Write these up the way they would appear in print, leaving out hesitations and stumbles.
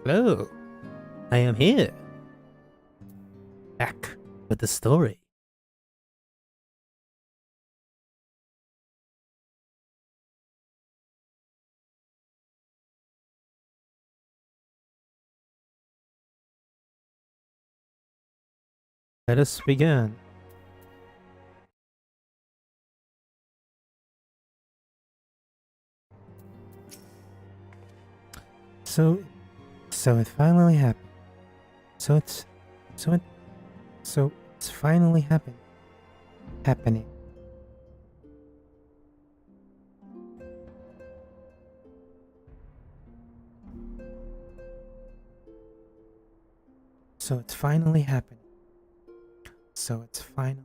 Hello, I am here. Back with the story. Let us begin. So, so it finally happened. So it's, so it, so it's finally happening. So it's finally happening. So it's finally.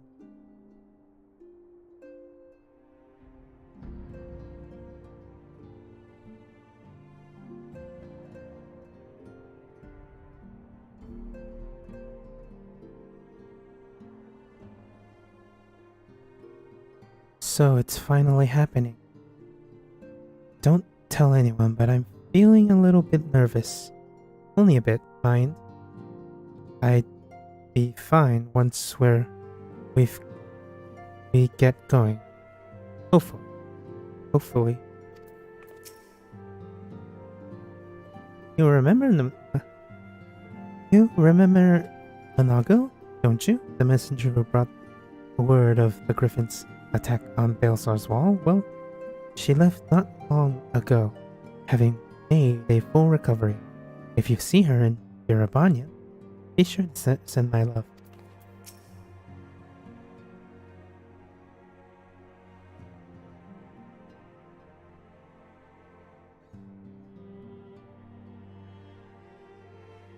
So it's finally happening. Don't tell anyone, but I'm feeling a little bit nervous. Only a bit, mind. I'd be fine once we get going. Hopefully. You remember Manago, don't you? The messenger who brought word of the Griffin's attack on Balesar's wall? Well, she left not long ago, having made a full recovery. If you see her in Irabanya, be sure to send my love.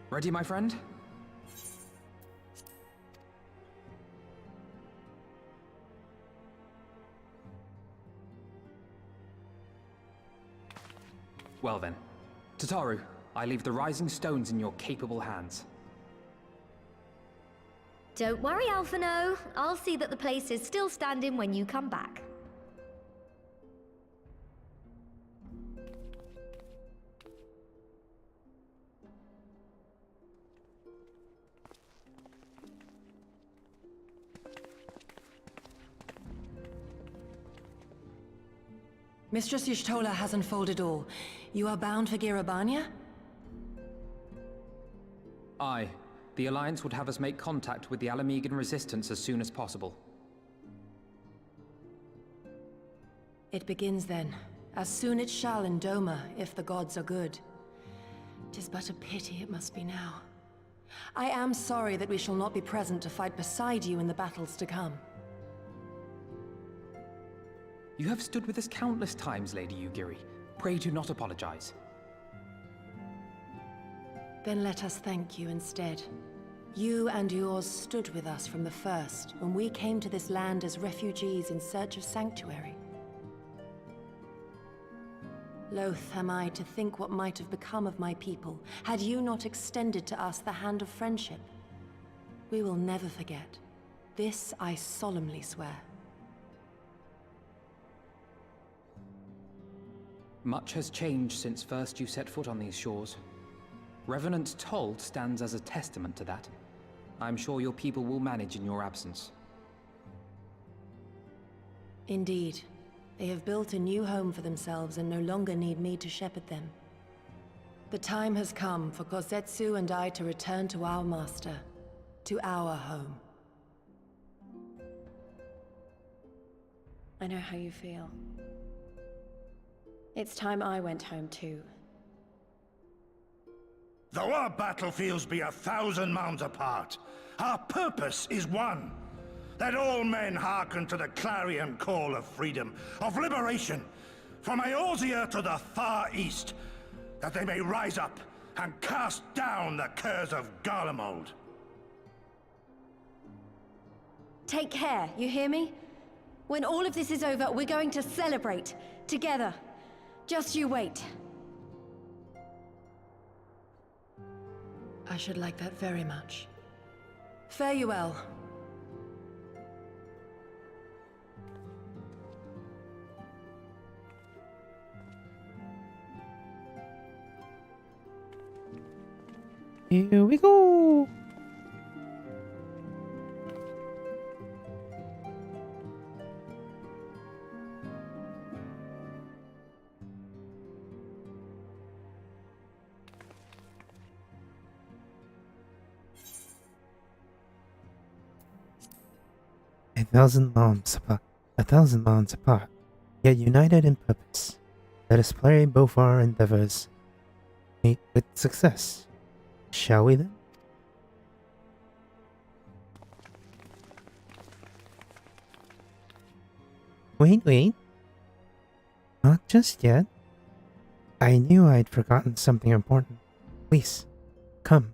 Ready, my friend? Well then, Tataru, I leave the rising stones in your capable hands. Don't worry, Alphino. I'll see that the place is still standing when you come back. Mistress Y'shtola has unfolded all. You are bound for Girabanya? Aye. The Alliance would have us make contact with the Alamegan resistance as soon as possible. It begins then. As soon it shall in Doma, if the gods are good. 'Tis but a pity it must be now. I am sorry that we shall not be present to fight beside you in the battles to come. You have stood with us countless times, Lady Yugiri. Pray do not apologize. Then let us thank you instead. You and yours stood with us from the first, when we came to this land as refugees in search of sanctuary. Loath am I to think what might have become of my people, had you not extended to us the hand of friendship. We will never forget. This I solemnly swear. Much has changed since first you set foot on these shores. Revenant Told stands as a testament to that. I'm sure your people will manage in your absence. Indeed. They have built a new home for themselves and no longer need me to shepherd them. The time has come for Kozetsu and I to return to our master, to our home. I know how you feel. It's time I went home too. Though our battlefields be 1,000 mounds apart, our purpose is one. Let all men hearken to the clarion call of freedom, of liberation, from Eorzea to the far east, that they may rise up and cast down the curse of Garlemald. Take care, you hear me? When all of this is over, we're going to celebrate, together. Just you wait. I should like that very much. Fare you well. Here we go! A thousand miles apart, yet united in purpose. Let us pray both our endeavors meet with success. Shall we then? Wait. Not just yet. I knew I'd forgotten something important. Please, come.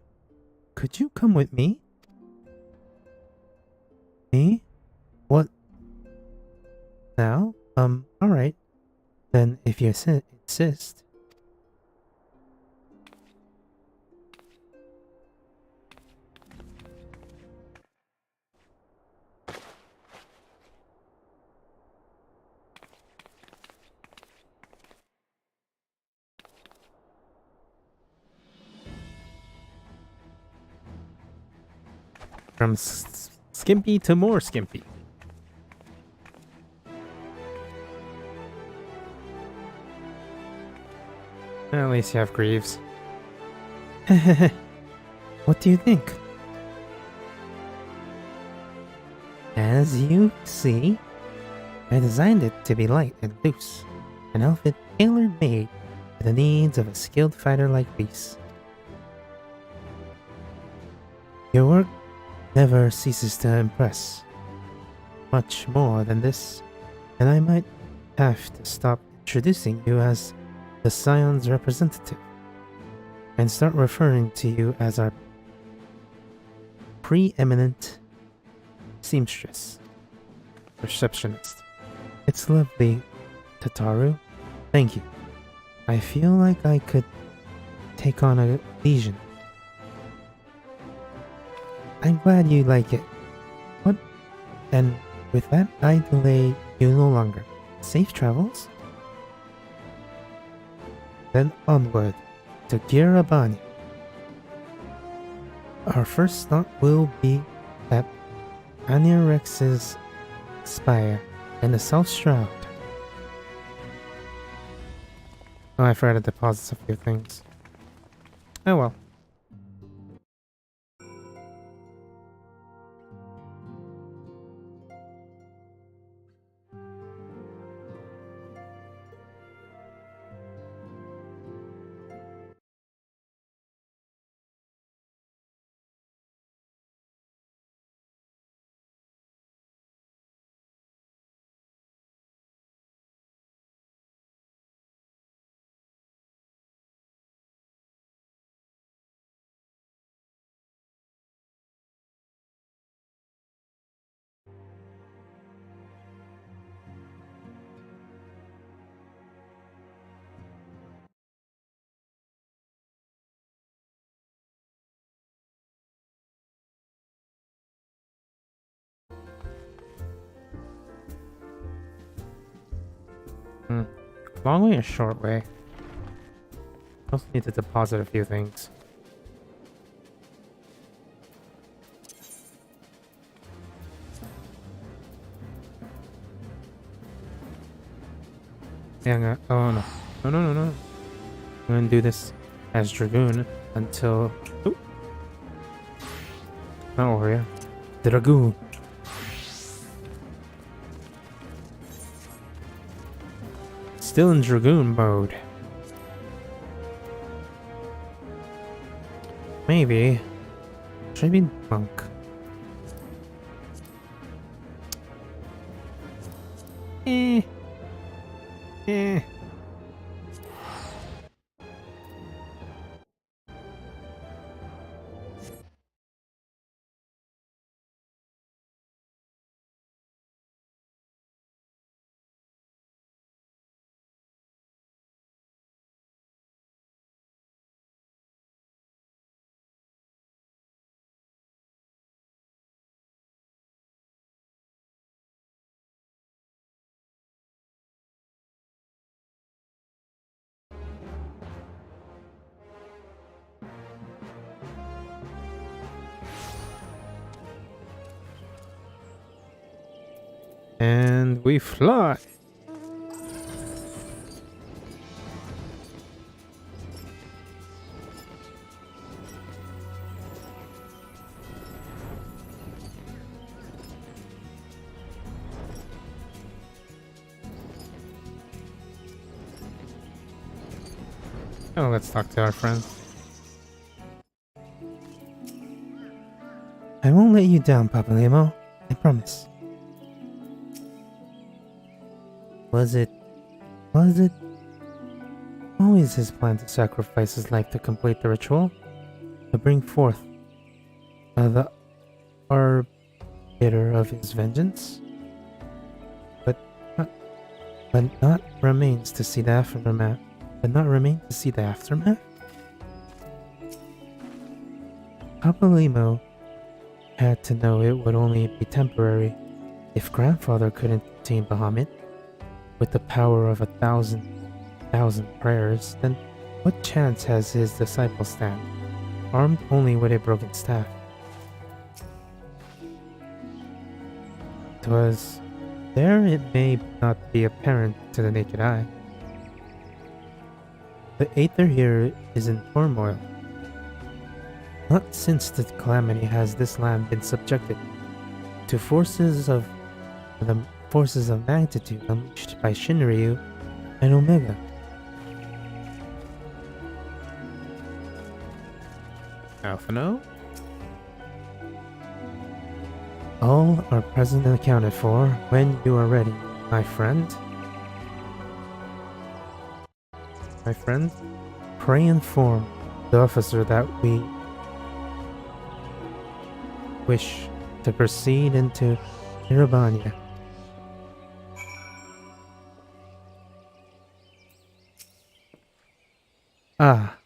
Could you come with me? Me? What? Now? Alright. Then if you insist. From skimpy to more skimpy. At least you have Greaves. What do you think? As you see, I designed it to be light and loose, an outfit tailor-made for the needs of a skilled fighter like Reese. Your work never ceases to impress. Much more than this, and I might have to stop introducing you as the Scion's representative and start referring to you as our preeminent seamstress, receptionist. It's lovely, Tataru. Thank you. I feel like I could take on a legion. I'm glad you like it. What? And with that, I delay you no longer. Safe travels? Then onward to Girabani. Our first stop will be at Anirex's spire in the South Shroud. Oh, I forgot to deposit a few things. Oh well. Long way or short way? Also need to deposit a few things. Yeah, oh no. No. I'm gonna do this as Dragoon until... Ooh. Not over here. Dragoon. Still in Dragoon mode. Maybe. Should I be Monk? Eh. And we fly. Oh, let's talk to our friend. I won't let you down, Papa Lemo. I promise. Was it always his plan to sacrifice his life to complete the ritual? To bring forth the arbiter of his vengeance? But not remains to see the aftermath. But not remain to see the aftermath? Papa Lemo had to know it would only be temporary. If grandfather couldn't contain Bahamut with the power of 1,000 prayers, then what chance has his disciple stand, armed only with a broken staff? 'Twas there it may not be apparent to the naked eye. The Aether here is in turmoil. Not since the calamity has this land been subjected to forces of magnitude unleashed by Shinryu and Omega. Alphino? All are present and accounted for when you are ready, my friend. My friend, pray inform the officer that we wish to proceed into Irabania. Ah,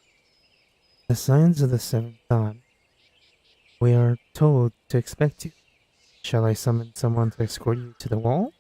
the signs of the seventh dawn. We are told to expect you. Shall I summon someone to escort you to the wall?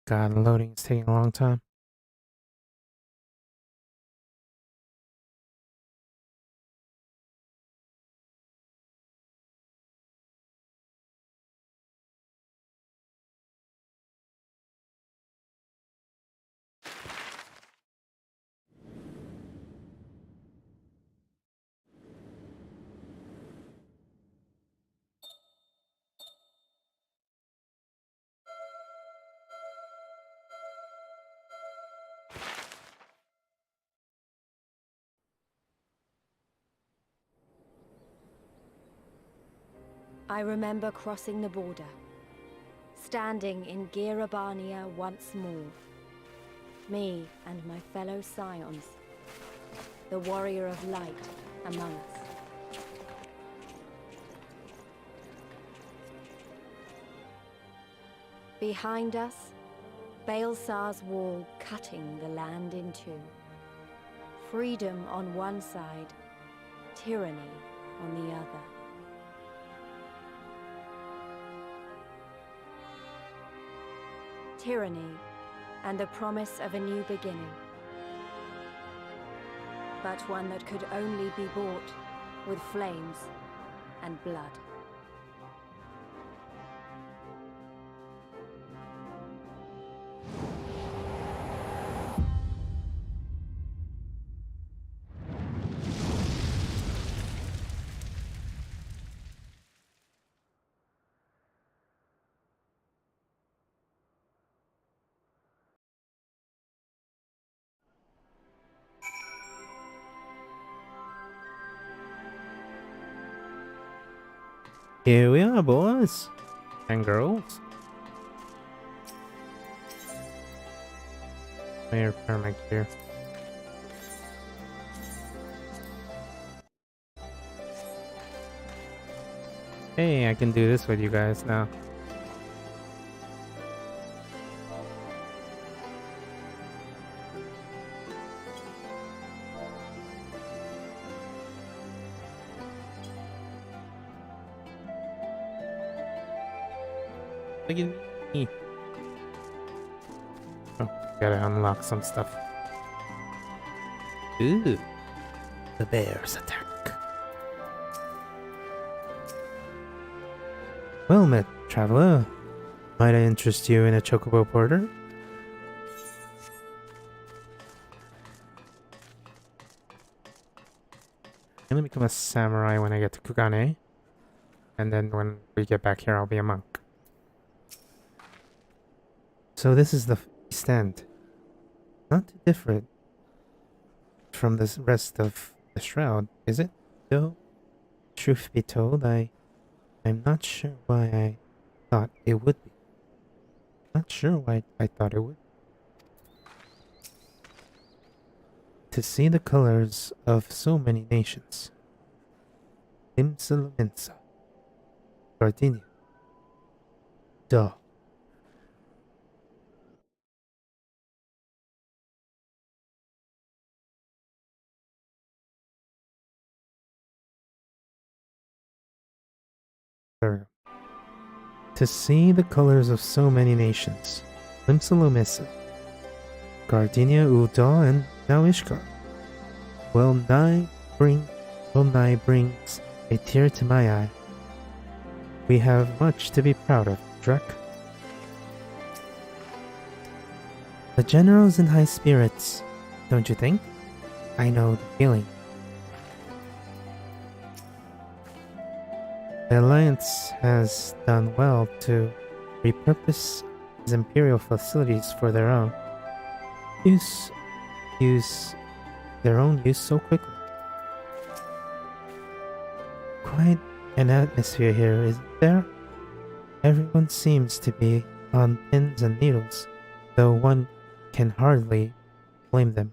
God, loading is taking a long time. I remember crossing the border, standing in Girabania once more. Me and my fellow scions, the warrior of light among us. Behind us, Baelsar's wall cutting the land in two. Freedom on one side, tyranny on the other. Tyranny and the promise of a new beginning. But one that could only be bought with flames and blood. Here we are, boys and girls. Let me repair my gear. Hey, I can do this with you guys now. Look at me. Oh, gotta unlock some stuff. Ooh. The bears attack. Well met, traveler. Might I interest you in a chocobo porter? I'm gonna become a samurai when I get to Kugane. And then when we get back here, I'll be a monk. So this is the East End. Not too different from the rest of the Shroud, is it? Though, truth be told, I'm not sure why I thought it would be. Not sure why I thought it would. To see the colors of so many nations. Limsa, Gardenia. Duh. There we go. To see the colors of so many nations. Limsalomissa, Gardenia, Ul'dah, and now Ishkar. Well nigh brings a tear to my eye. We have much to be proud of, Drek. The general's in high spirits, don't you think? I know the feeling. The Alliance has done well to repurpose his Imperial facilities for their own use so quickly. Quite an atmosphere here, isn't there? Everyone seems to be on pins and needles, though one can hardly blame them.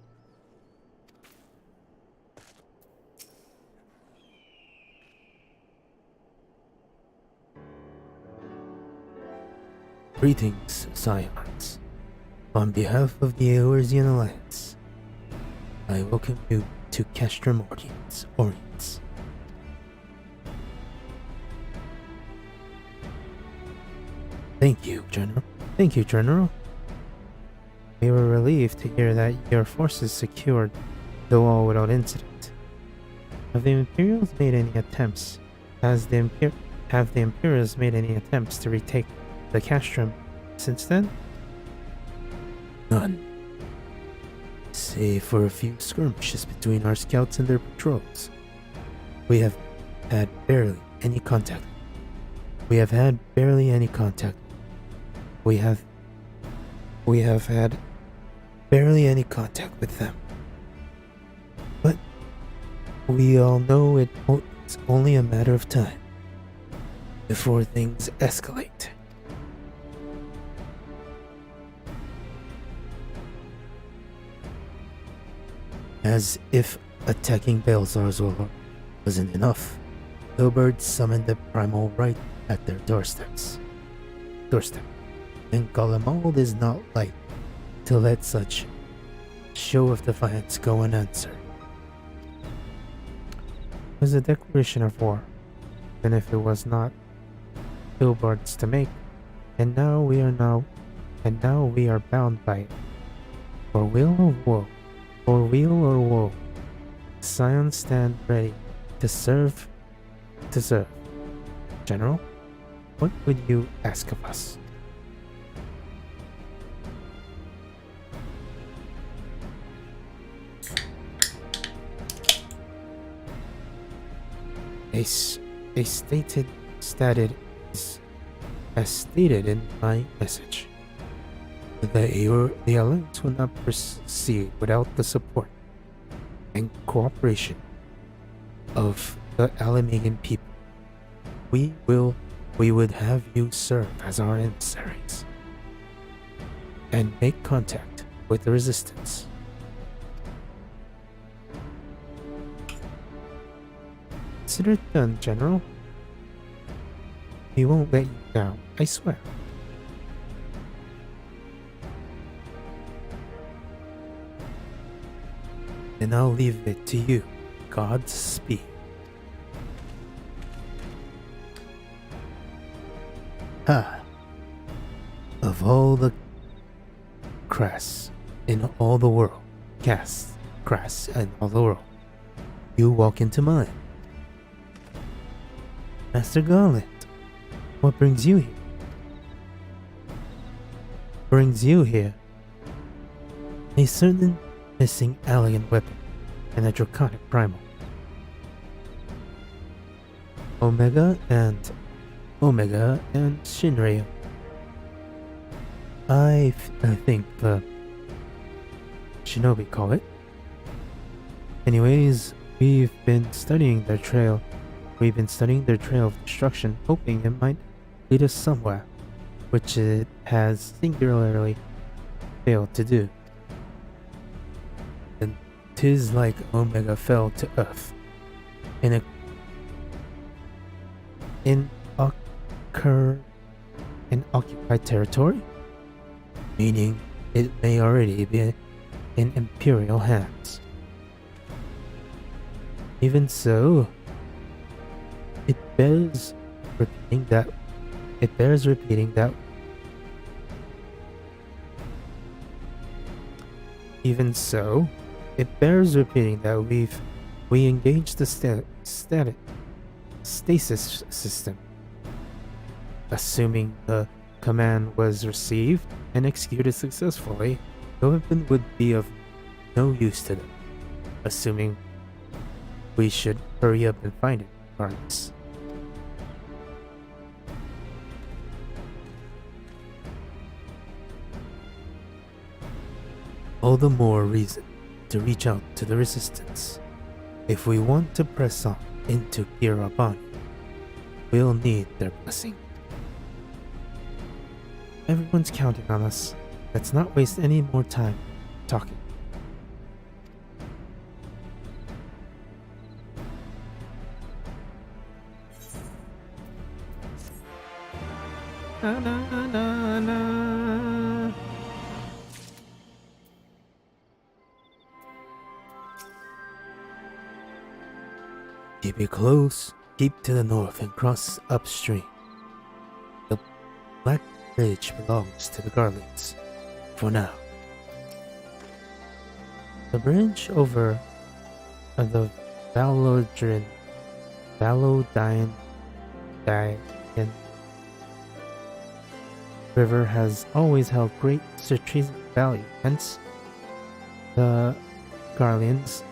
Greetings, Scions. On behalf of the Eorzean Alliance, I welcome you to Castrum Orients. Thank you, General. Thank you, General. We were relieved to hear that your forces secured, though all without incident. Have the Imperials made any attempts? Have the Imperials made any attempts to retake the Castrum since then? None. Save for a few skirmishes between our scouts and their patrols. We have had barely any contact. We have had barely any contact with them. But we all know it's only a matter of time before things escalate. As if attacking Baelsar's wasn't enough, the birds summoned the primal right at their doorstep. And Golemald is not like to let such show of defiance go unanswered. It was a declaration of war, even if it was not Billboards to make, and now we are bound by it. For weal or woe, Scions stand ready to serve. General, what would you ask of us? As stated in my message, the Alliance will not proceed without the support and cooperation of the Alamegan people. we would have you serve as our emissaries and make contact with the Resistance. Consider it done, General. We won't let you down, I swear. And I'll leave it to you. Godspeed. Of all the crass in all the world, crass in all the world, you walk into mine. Master Garland, what brings you here? Brings you here? A certain missing alien weapon and a draconic primal. Omega and Shinryu. I think the Shinobi call it. Anyways, we've been studying their trail. We've been studying their trail of destruction, hoping it might lead us somewhere, which it has singularly failed to do. And 'tis like Omega fell to Earth in occupied territory, meaning it may already be in Imperial hands. Even so, it bears repeating that we engaged the stasis system, assuming the command was received and executed successfully. The weapon would be of no use to them, assuming we should hurry up and find it regardless. All the more reason to reach out to the Resistance. If we want to press on into Kirabani, we'll need their blessing. Everyone's counting on us. Let's not waste any more time talking. Na, na, na, na. Keep it close. Keep to the north and cross upstream. The Black Bridge belongs to the Garlands, for now. The bridge over the Valodian River has always held great strategic value, hence the Garlands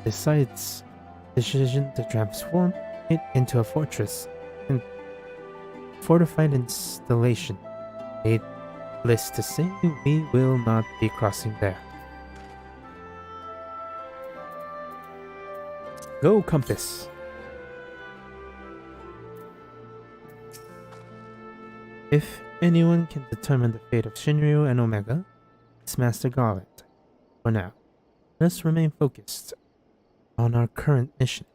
decision to transform it into a fortress and fortified installation. Needless to say, we will not be crossing there. Go, compass! If anyone can determine the fate of Shinryu and Omega, it's Master Garland. For now, let's remain focused on our current mission.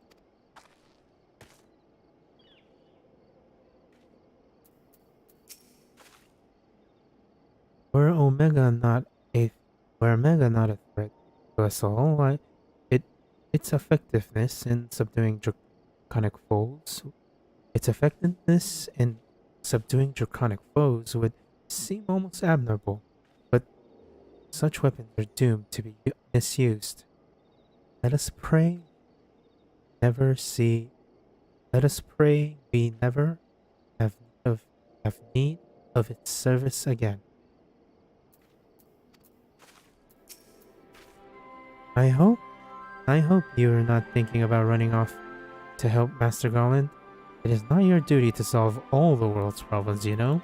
Were Omega not a threat to us all, its effectiveness in subduing draconic foes would seem almost abnormal, but such weapons are doomed to be misused. Let us pray we never have need of its service again. I hope you're not thinking about running off to help Master Garland. It is not your duty to solve all the world's problems, you know?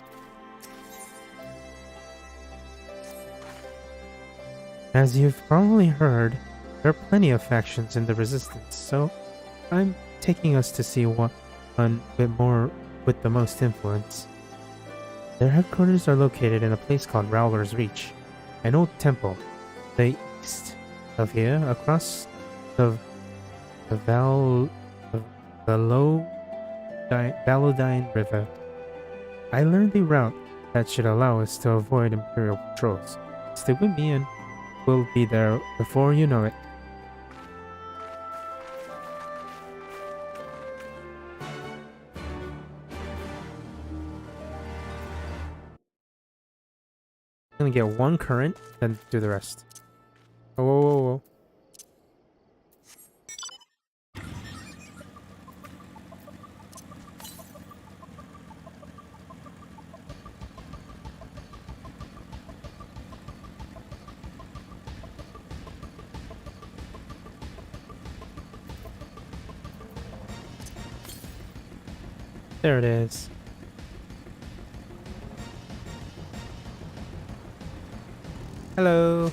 As you've probably heard, there are plenty of factions in the Resistance, so I'm taking us to see one with the most influence. Their headquarters are located in a place called Rowler's Reach, an old temple, to the east of here, across the Valodine River. I learned a route that should allow us to avoid Imperial patrols. Stick with me and we'll be there before you know it. I'm gonna get one current, then do the rest. Oh, whoa, whoa, whoa. There it is. Hello.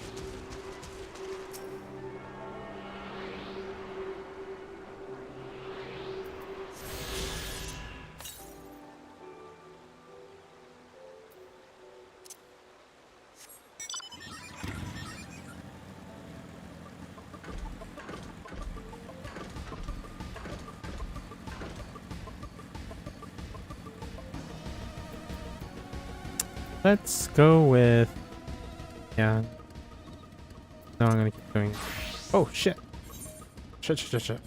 Let's go with... Yeah. No, I'm gonna keep doing... Oh, shit. Shit.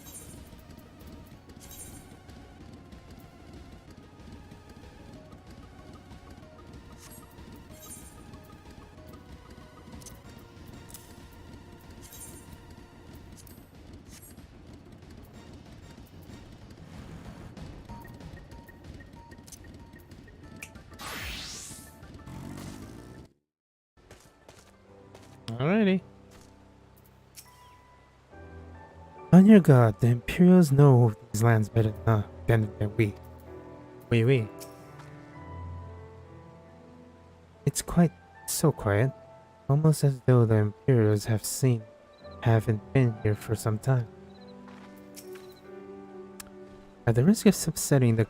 Alrighty. On your guard, the Imperials know these lands better than we. We. It's so quiet, almost as though the Imperials haven't been here for some time. At the risk of upsetting the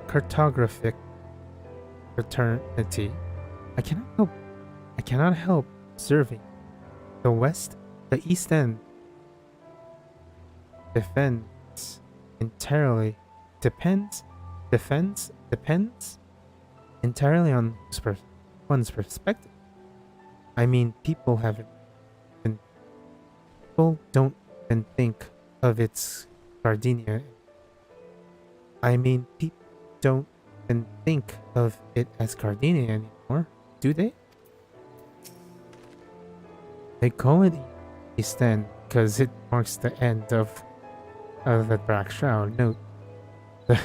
cartographic fraternity, I cannot help observing the East End depends entirely on one's perspective. I mean, people don't even think of its Gardenia. I mean, people don't even think of it as Gardenia anymore, do they? They call it East End because it marks the end of the Black Shroud. Note the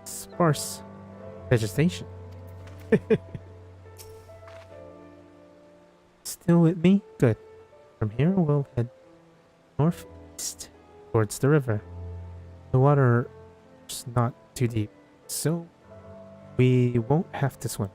sparse vegetation. Still with me? Good. From here, we'll head northeast towards the river. The water's not too deep, so we won't have to swim.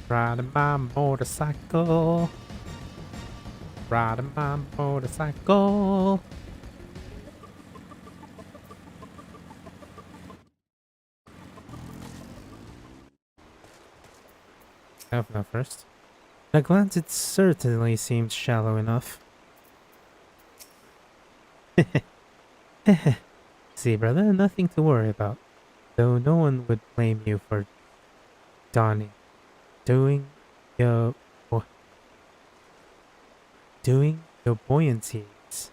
Riding my motorcycle. Riding my motorcycle. Open up first. At a glance, it certainly seems shallow enough. See, brother, nothing to worry about. Though no one would blame you for doing your buoyancy aids.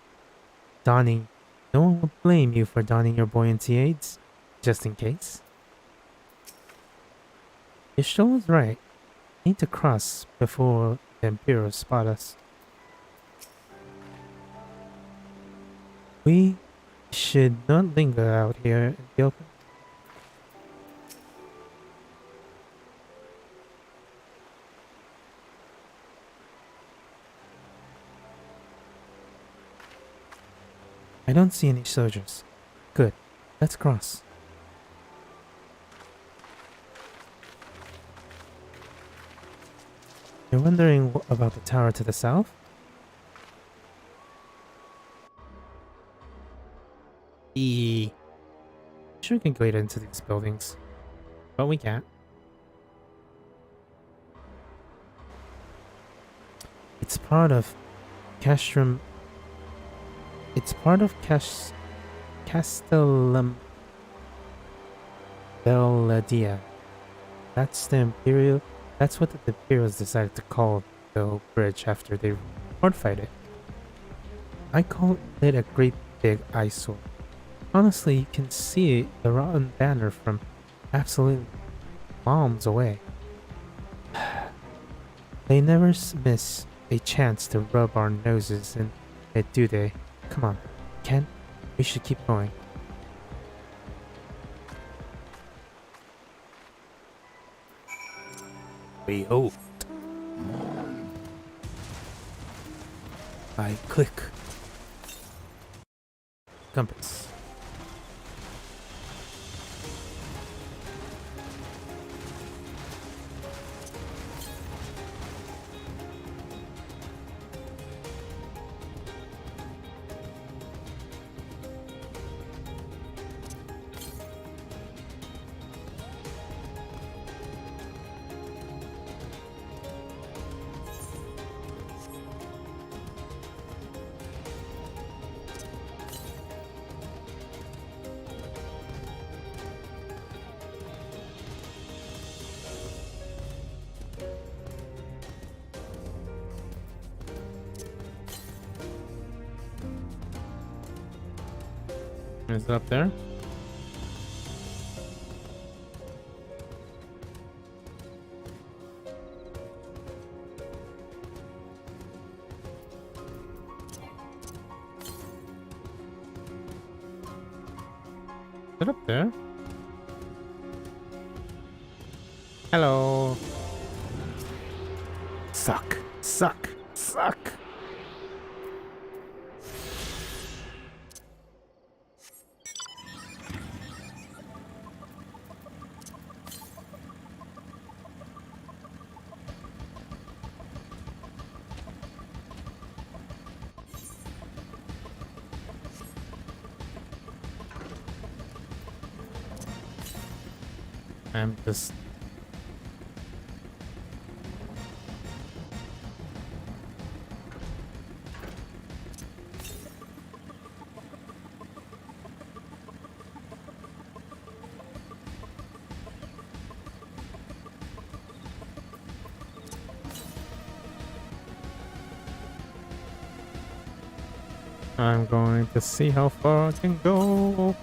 No one will blame you for donning your buoyancy aids, just in case. Ishto's right. Need to cross before the Imperials spot us. We should not linger out here in the open. I don't see any soldiers. Good. Let's cross. You're wondering about the tower to the south? Sure we can go into these buildings, but we can't. It's part of Castrum. It's part of Castellum Belladia. That's the Imperial. That's what the Imperials decided to call the bridge after they fortified it. I call it a great big eyesore. Honestly, you can see the rotten banner from absolute miles away. They never miss a chance to rub our noses in it, do they? Come on, Ken, we should keep going. We hope. I click. Compass. Is it up there? Is it up there? Hello. Suck. Suck. Suck. I'm just... I'm going to see how far I can go.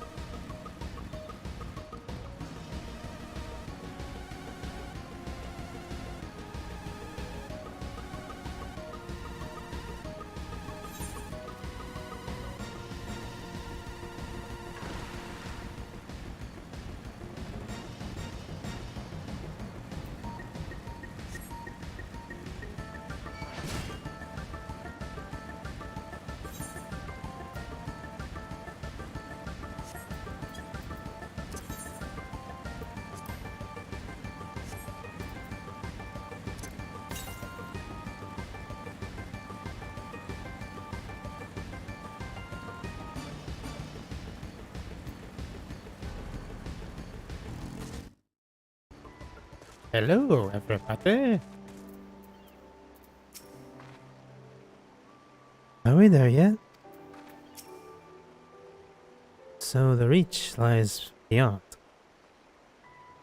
Hello, everybody. Are we there yet? So the reach lies beyond.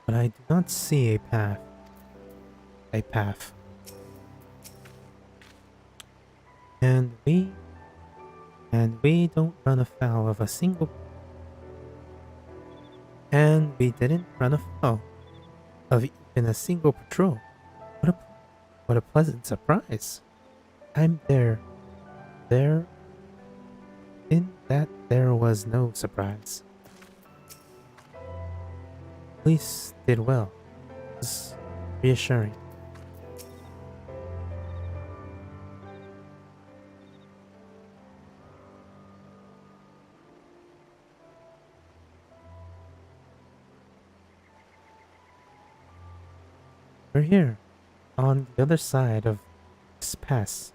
But I do not see a path. A path. And we don't run afoul of a single... And we didn't run afoul of even a single patrol. What a pleasant surprise. I'm there in that there was no surprise. Police did well. It was reassuring. We're here, on the other side of this pass.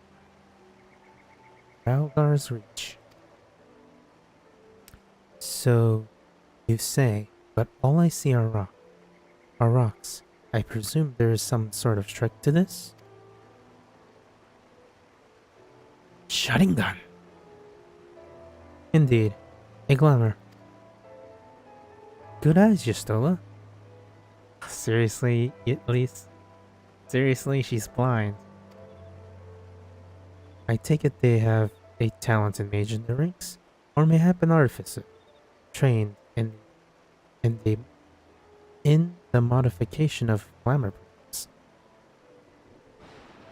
Ralgar's Reach. So, you say, but all I see are rocks. I presume there is some sort of trick to this? Shutting gun. Indeed, a glamour. Good eyes, Justola. Seriously, at least. Seriously, she's blind. I take it they have a talented mage in the ranks, or mayhap an artificer, trained in the modification of glamour prisons.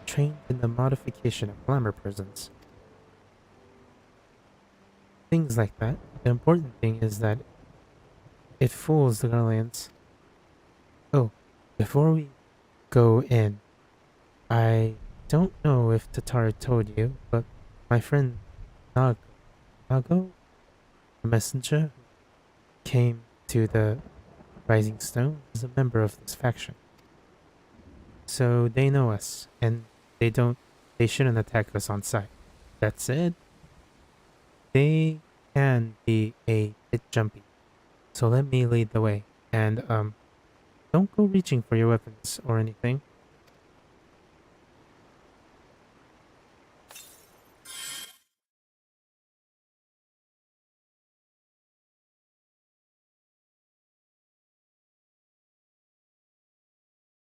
Trained in the modification of glamour prisons. Things like that. The important thing is that it fools the Guardians. Oh, before we go in, I don't know if Tatara told you, but my friend Nago, the messenger who came to the Rising Stone, is a member of this faction. So they know us, and they shouldn't attack us on sight. That said, they can be a bit jumpy. So let me lead the way, and don't go reaching for your weapons or anything.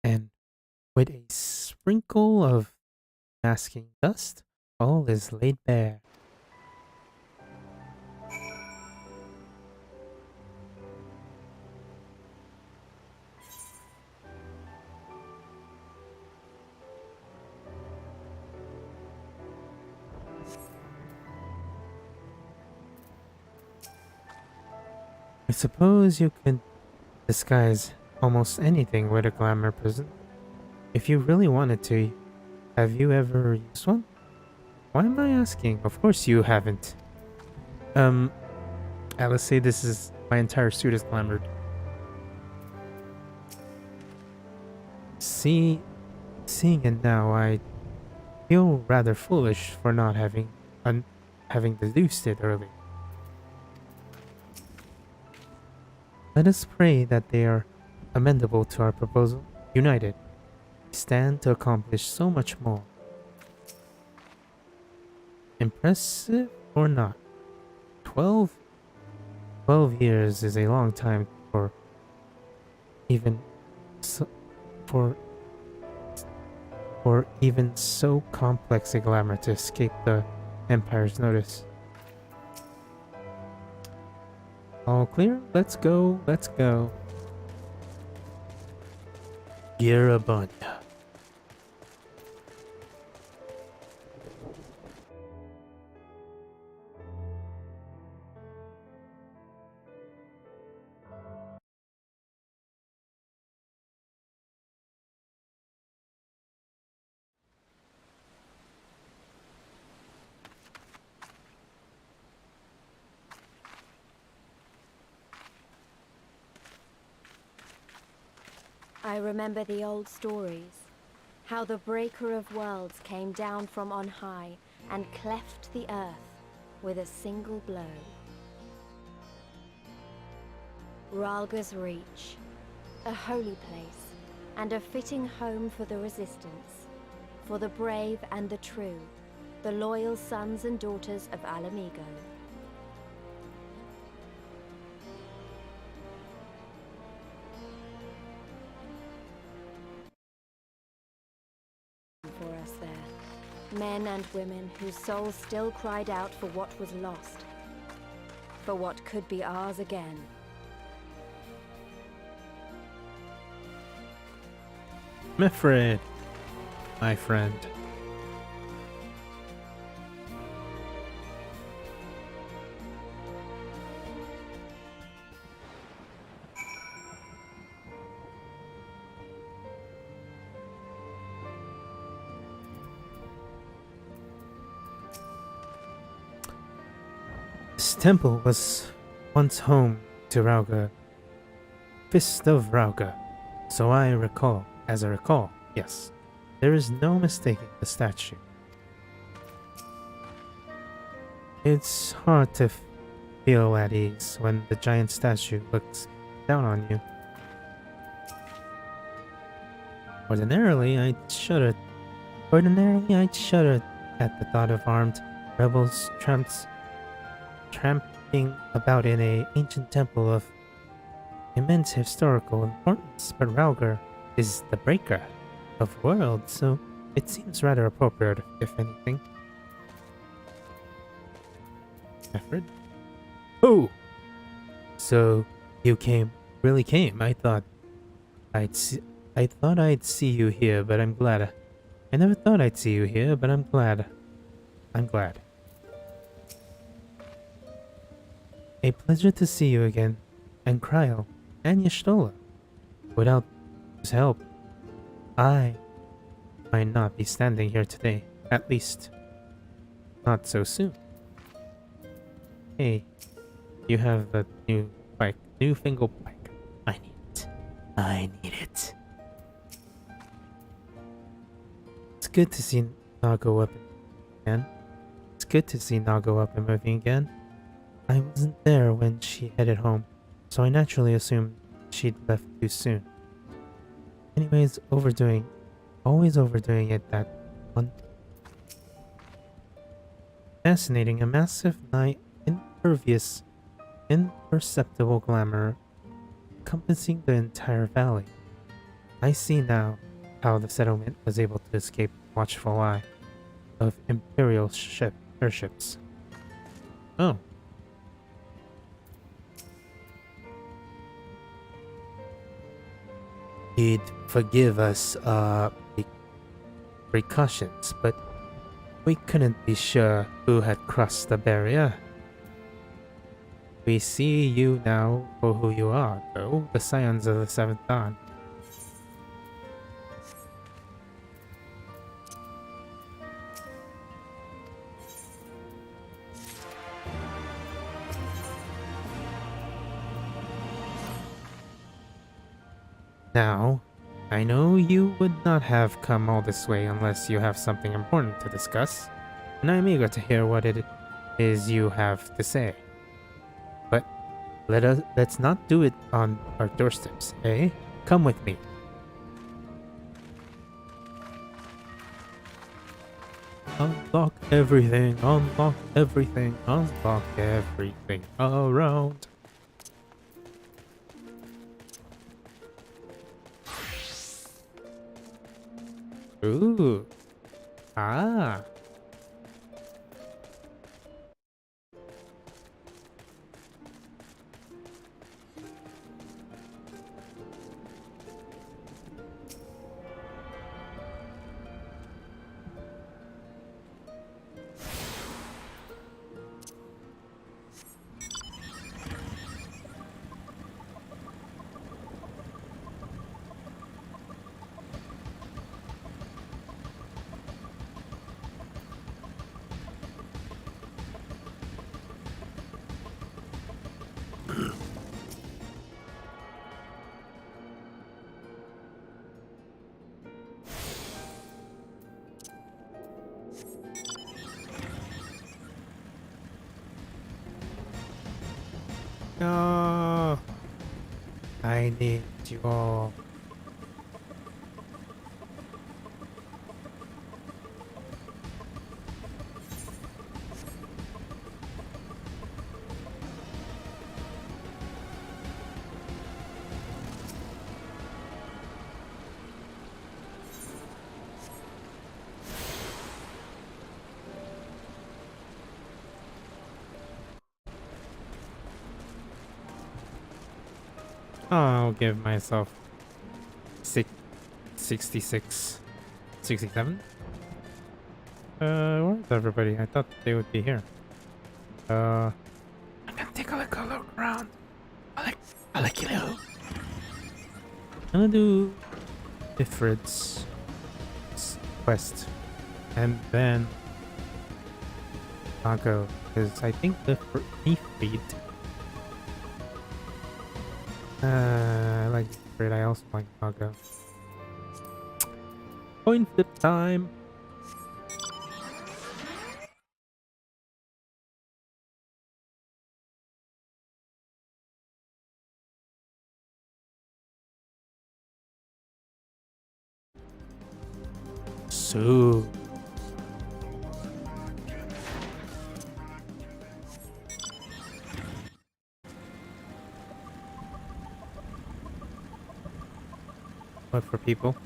And with a sprinkle of masking dust, all is laid bare. I suppose you could disguise almost anything with a glamour prison. If you really wanted to, have you ever used one? Why am I asking? Of course you haven't. Let's say this is my entire suit is glamored. Seeing it now, I feel rather foolish for not having deduced it earlier. Let us pray that they are amenable to our proposal. United, we stand to accomplish so much more. Impressive or not? 12 years is a long time for even so complex a glamour to escape the Empire's notice. All clear? Let's go, let's go. Girabunda. I remember the old stories. How the Breaker of Worlds came down from on high and cleft the earth with a single blow. Ralgar's Reach, a holy place and a fitting home for the Resistance, for the brave and the true, the loyal sons and daughters of Alamigo. For us there, men and women whose souls still cried out for what was lost, for what could be ours again. Mifred, my friend. This temple was once home to Rauga, Fist of Rauga. So I recall, yes, there is no mistaking the statue. It's hard to feel at ease when the giant statue looks down on you. Ordinarily, I'd shudder at the thought of armed rebels tramping about in an ancient temple of immense historical importance, but Rauger is the breaker of worlds, so it seems rather appropriate, if anything. Alfred? Oh! So, you really came. I thought I'd see you here, but I'm glad. I never thought I'd see you here, but I'm glad. I'm glad. A pleasure to see you again, and Cryo, and Y'shtola. Without his help, I might not be standing here today. At least, not so soon. Hey, you have the newfangled bike. I need it. I need it. It's good to see Nago up again. It's good to see Nago up and moving again. I wasn't there when she headed home, so I naturally assumed she'd left too soon. Anyways, always overdoing it that one. Fascinating, a massive night, imperceptible glamour encompassing the entire valley. I see now how the settlement was able to escape the watchful eye of Imperial airships. Oh. He'd forgive us precautions, but we couldn't be sure who had crossed the barrier. We see you now for who you are, though, the Scions of the Seventh Dawn. Now, I know you would not have come all this way unless you have something important to discuss, and I'm eager to hear what it is you have to say. But let's not do it on our doorsteps, eh? Come with me. Unlock everything around. Ooh. Ah. No, I need you all. I'll give myself 66, 67. Where's everybody? I thought they would be here. I'm gonna take a look around. I like you. I'm gonna do Ifrit's quest, and then Nago, because I think the beef feed. I like bread. I also like Nago. Coin flip time. So what for people?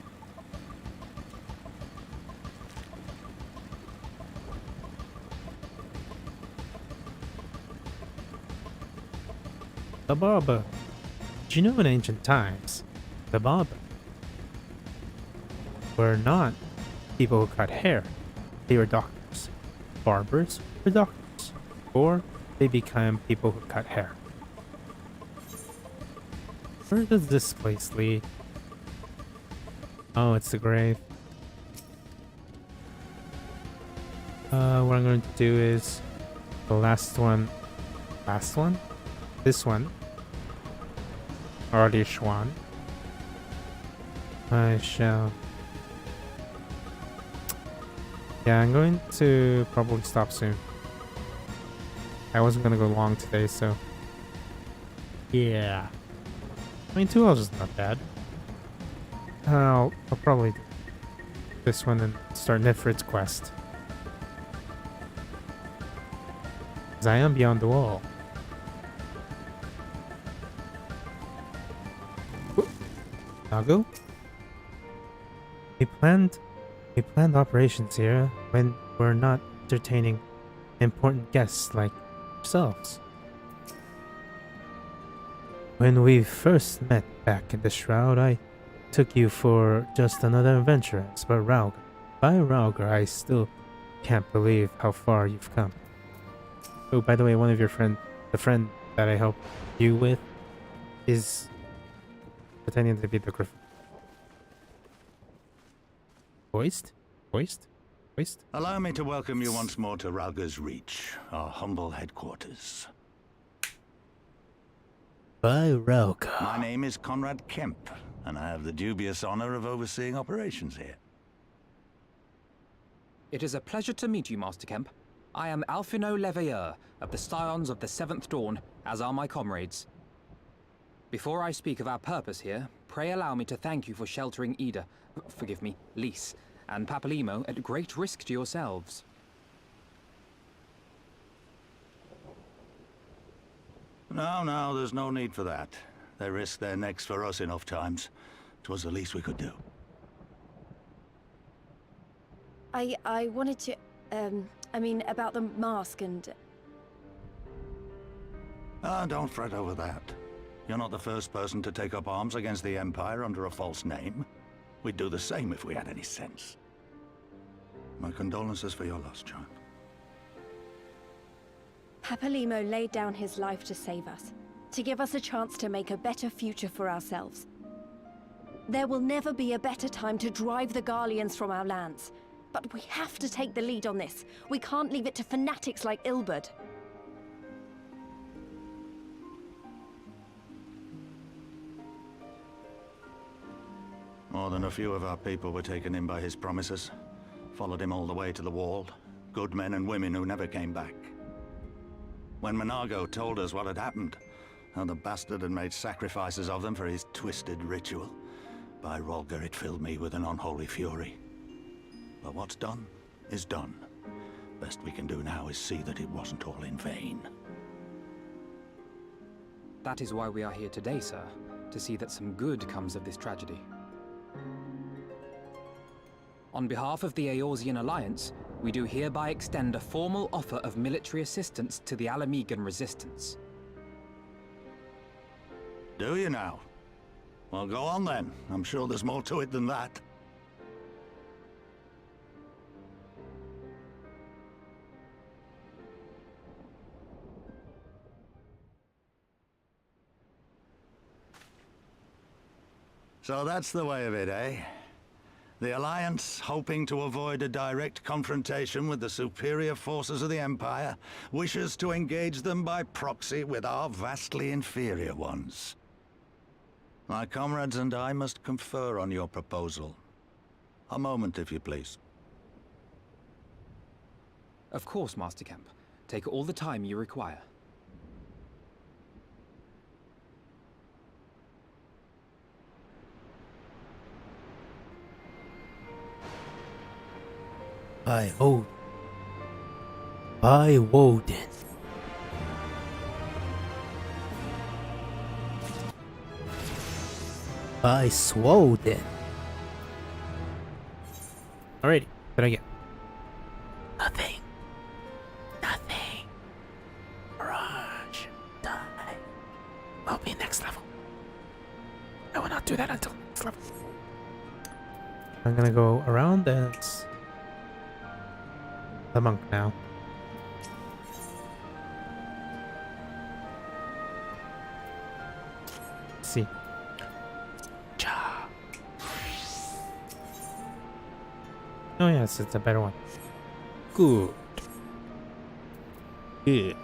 The barber. Did you know in ancient times, the barber were not people who cut hair. They were doctors. Barbers were doctors. Or they became people who cut hair. Where does this place lead? Oh, it's the grave. What I'm going to do is the last one. Last one? This one. Or this one. I shall. Yeah, I'm going to probably stop soon. I wasn't going to go long today, so. Yeah. I mean, 2 hours is not bad. I'll probably do this one and start Nifrit's quest. Because I am beyond the wall. Nago? We planned operations here when we're not entertaining important guests like yourselves. When we first met back in the Shroud, I took you for just another adventuress, but Rauga. By Rauga, I still can't believe how far you've come. Oh, by the way, one of your the friend that I helped you with, is pretending to be the Griffin. Hoist? Hoist? Hoist? Allow me to welcome you once more to Rauga's Reach, our humble headquarters. By Rauga. My name is Conrad Kemp, and I have the dubious honor of overseeing operations here. It is a pleasure to meet you, Master Kemp. I am Alphino Leveilleur of the Scions of the Seventh Dawn, as are my comrades. Before I speak of our purpose here, pray allow me to thank you for sheltering Ida, forgive me, Lys, and Papalimo at great risk to yourselves. No, there's no need for that. They risked their necks for us enough times. 'Twas the least we could do. I wanted to, I mean, about the mask and... Ah, don't fret over that. You're not the first person to take up arms against the Empire under a false name. We'd do the same if we had any sense. My condolences for your loss, child. Papalimo laid down his life to save us, to give us a chance to make a better future for ourselves. There will never be a better time to drive the Garleans from our lands. But we have to take the lead on this. We can't leave it to fanatics like Ilberd. More than a few of our people were taken in by his promises. Followed him all the way to the wall. Good men and women who never came back. When Monago told us what had happened, how the bastard had made sacrifices of them for his twisted ritual, by Rolger it filled me with an unholy fury. But what's done is done. Best we can do now is see that it wasn't all in vain. That is why we are here today, sir, to see that some good comes of this tragedy. On behalf of the Eorzean Alliance, we do hereby extend a formal offer of military assistance to the Alamegan resistance. Do you now? Well, go on then. I'm sure there's more to it than that. So that's the way of it, eh? The Alliance, hoping to avoid a direct confrontation with the superior forces of the Empire, wishes to engage them by proxy with our vastly inferior ones. My comrades and I must confer on your proposal. A moment, if you please. Of course, Master Kemp. Take all the time you require. By Odin. By Woden. By Swoden. Alrighty, what did I get? Nothing. Nothing. Mirage. Die. Will be next level. I will not do that until next level. I'm gonna go around as the monk now. Let's see. Cha. Oh yes, it's a better one. Good. Good.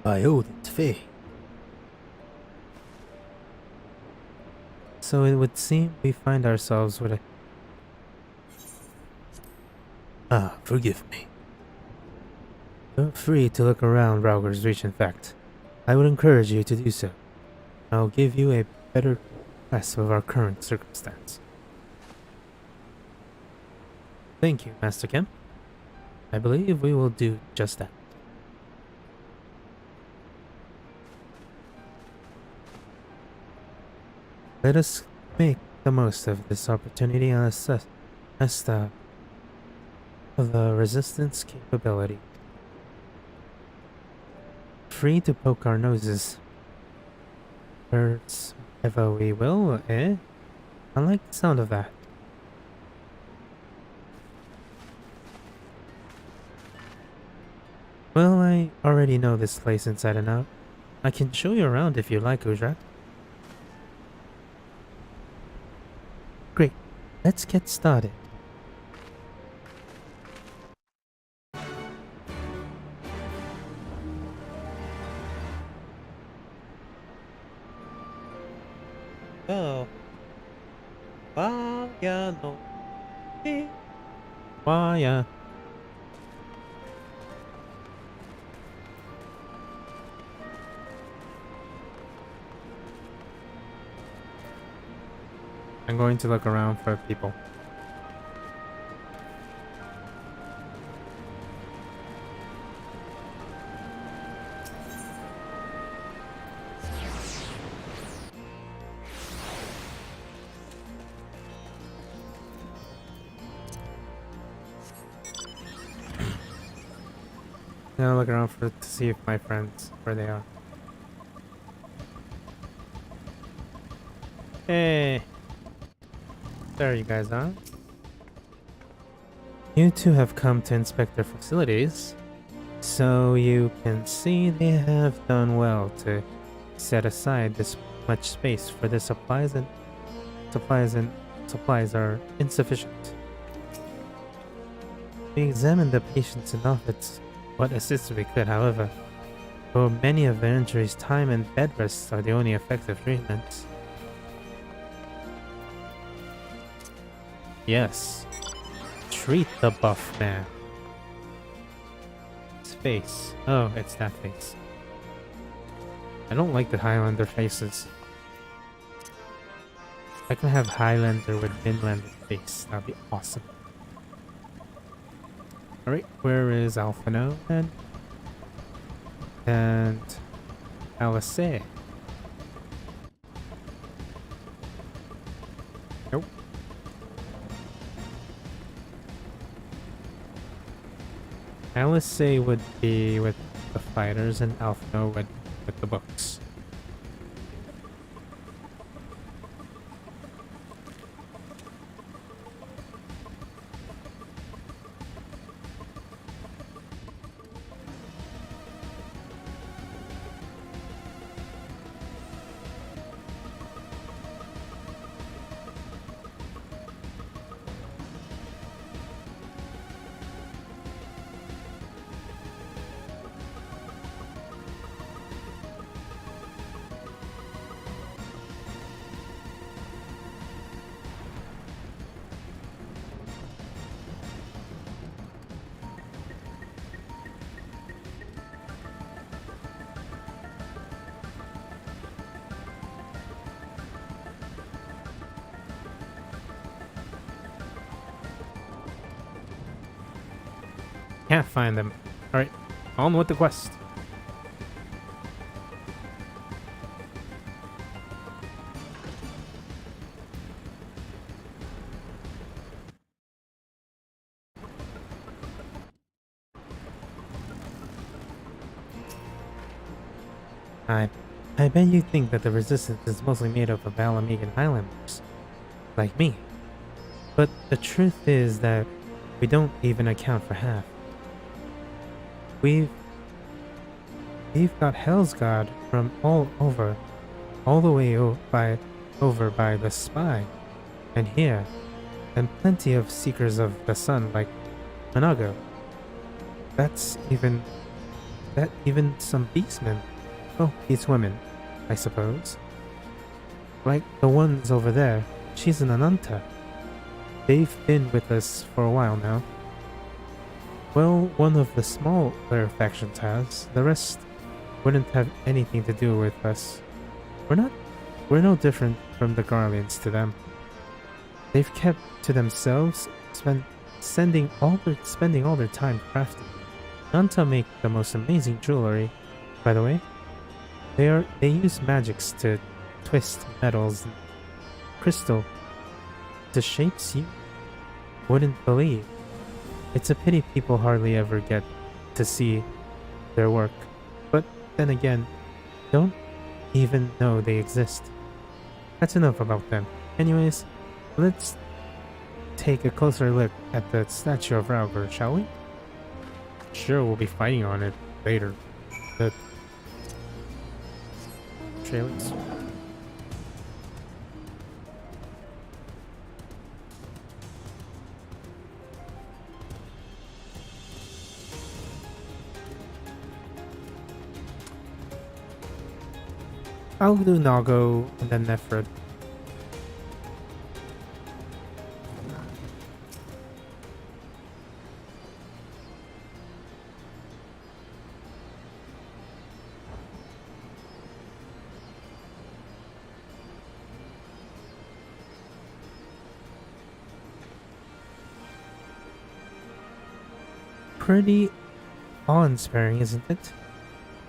By Odin's fate. So it would seem we find ourselves with a... forgive me. Feel free to look around Rauger's Reach, in fact. I would encourage you to do so. I'll give you a better grasp of our current circumstance. Thank you, Master Kemp. I believe we will do just that. Let us make the most of this opportunity and assess the resistance capability. Free to poke our noses wherever we will, eh? I like the sound of that. Well, I already know this place inside and out. I can show you around if you like, Ujrat. Great. Let's get started. Oh. Vaya no. Vaya. I'm going to look around for people. I'm gonna look around to see if my friends, where they are. Hey! There you guys are. You two have come to inspect their facilities, so you can see they have done well to set aside this much space for the supplies are insufficient. We examined the patients and offered what assistance we could, however. For many of their injuries, time and bed rests are the only effective treatments. Yes. Treat the buff man. His face. Oh, it's that face. I don't like the Highlander faces. I can have Highlander with Vinlander face. That'd be awesome. Alright, where is Alphino then? And Alice? Nope. Alice would be with the fighters and Alphino with the books. Can't find them. Alright, on with the quest. I bet you think that the resistance is mostly made up of Alamegan Highlanders, like me. But the truth is that we don't even account for half. We've got Hell's God from all over, all the way over by the Spy, and here, and plenty of Seekers of the Sun like Manago. Even some beastmen. Oh, these women, I suppose. Like the ones over there, she's an Ananta. They've been with us for a while now. Well, one of the smaller factions has. The rest wouldn't have anything to do with us. We're no different from the Garleans to them. They've kept to themselves, spending all their time crafting. Nanta make the most amazing jewelry, by the way. They use magics to twist metals and crystal to shapes you wouldn't believe. It's a pity people hardly ever get to see their work, but then again, don't even know they exist. That's enough about them. Anyways, let's take a closer look at the statue of Rauger, shall we? Sure, we'll be fighting on it later. The trailers. I'll do Nago and then Nephrid. Pretty awe-inspiring, isn't it?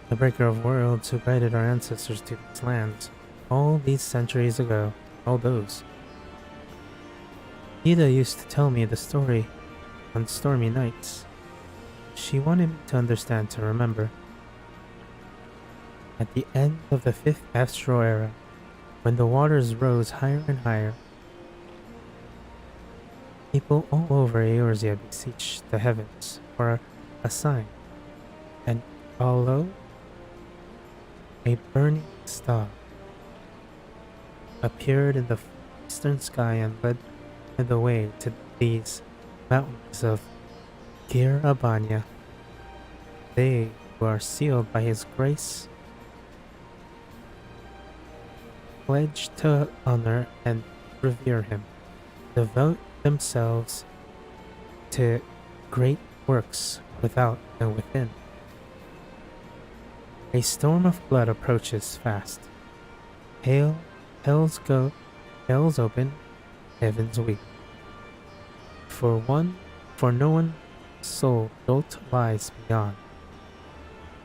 The Breaker of Worlds who guided our ancestors to these lands all these centuries ago. All those. Ida used to tell me the story on stormy nights. She wanted me to understand, to remember. At the end of the 5th Astral Era, when the waters rose higher and higher, people all over Eorzea beseeched the heavens for a sign, and although a burning star appeared in the eastern sky and led the way to these mountains of Gir Abania. They who are sealed by his grace pledge to honor and revere him, devote themselves to great works without and within. A storm of blood approaches fast. Hells open, heavens weep. For no one's soul guilt lies beyond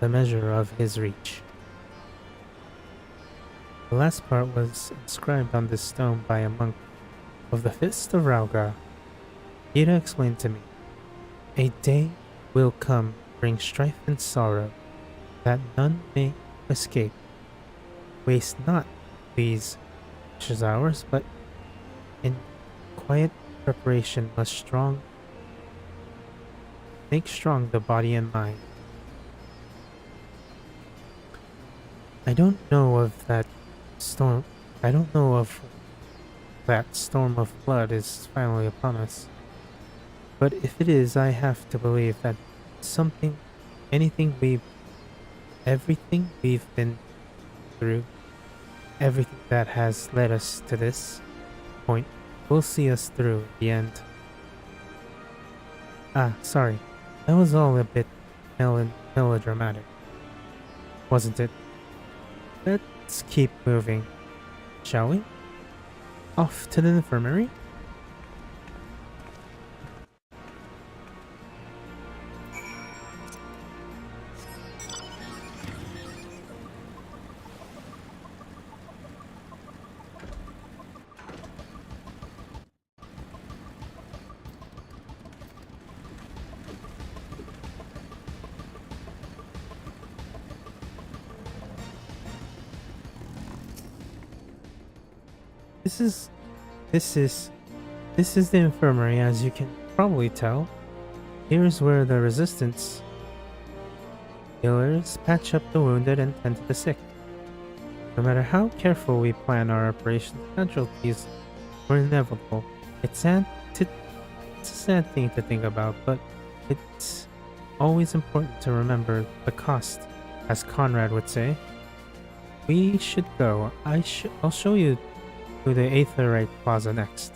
the measure of his reach. The last part was inscribed on this stone by a monk of the Fist of Rauga. Ida explained to me, a day will come, bring strife and sorrow, that none may escape. Waste not these precious hours, but in quiet preparation make strong the body and mind. I don't know of that storm of blood is finally upon us. But if it is, I have to believe that everything we've been through, everything that has led us to this point, will see us through at the end. Ah, sorry. That was all a bit melodramatic, wasn't it? Let's keep moving, shall we? Off to the infirmary? This is this is this is the infirmary, as you can probably tell. Here's where the resistance healers patch up the wounded and tend to the sick. No matter how careful we plan our operations, casualties were inevitable. It's a sad thing to think about, but it's always important to remember the cost, as Conrad would say. We should go. I'll show you to the Aetherite Plaza next.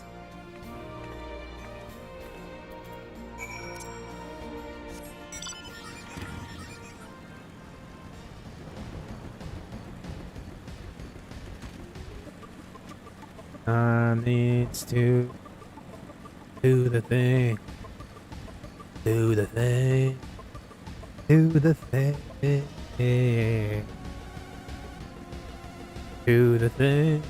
Needs to do the thing. Do the thing. Do the thing. Do the thing.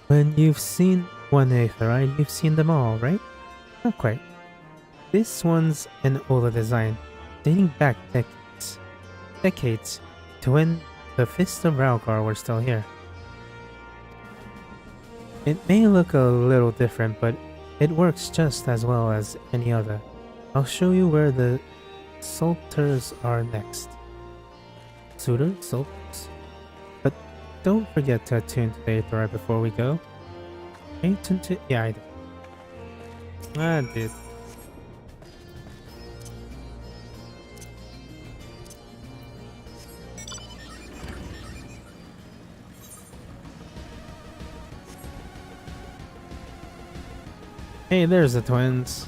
When you've seen one Aetherite, you've seen them all, right? Not quite. This one's an older design, dating back decades to when the Fists of Ralgar were still here. It may look a little different, but it works just as well as any other. I'll show you where the Salters are next. Salters? But don't forget to attune to the Aetherite before we go. Attune to... yeah, I did. I did. Hey, there's the twins.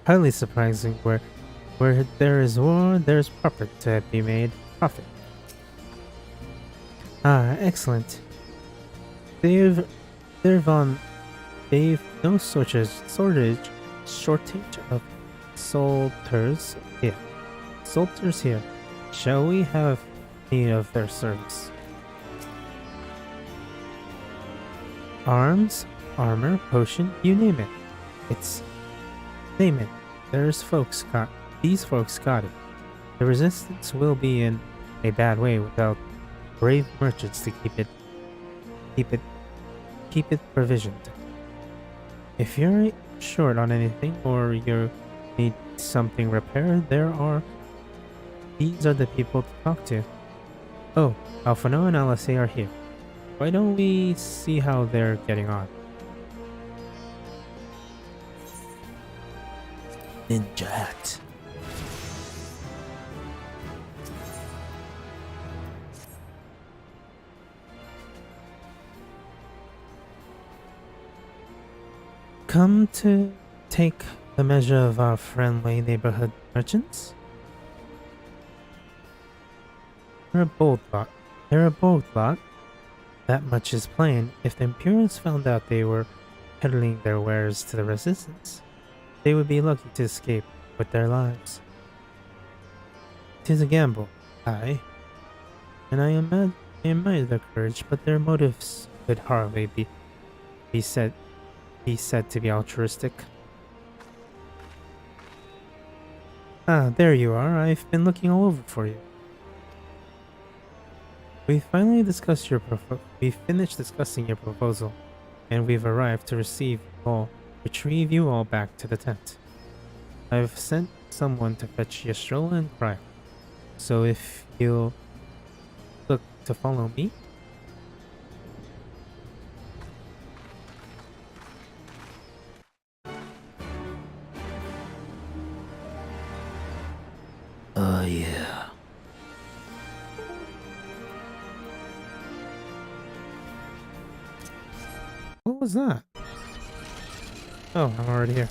Highly surprising. Where there is war, there's profit to be made. Profit. Ah, excellent. They've no shortage of salters here. Salters here. Shall we have need of their service? Arms, armor, potion, you name it. Name it. These folks got it. The resistance will be in a bad way without brave merchants to keep it provisioned. If you're short on anything or you need something repaired, these are the people to talk to. Oh, Alphino and LSA are here. Why don't we see how they're getting on? Ninja hat. Come to take the measure of our friendly neighborhood merchants? They're a bold lot. That much is plain. If the Imperials found out they were peddling their wares to the Resistance, they would be lucky to escape with their lives. 'Tis a gamble, aye, and I admire their courage, but their motives could hardly be said to be altruistic. Ah, there you are. I've been looking all over for you. We finished discussing your proposal, and we've arrived to retrieve you all back to the tent. I've sent someone to fetch Yastrola and Cryo, so if you'll look to follow me. Oh yeah. What was that? Oh, I'm already here.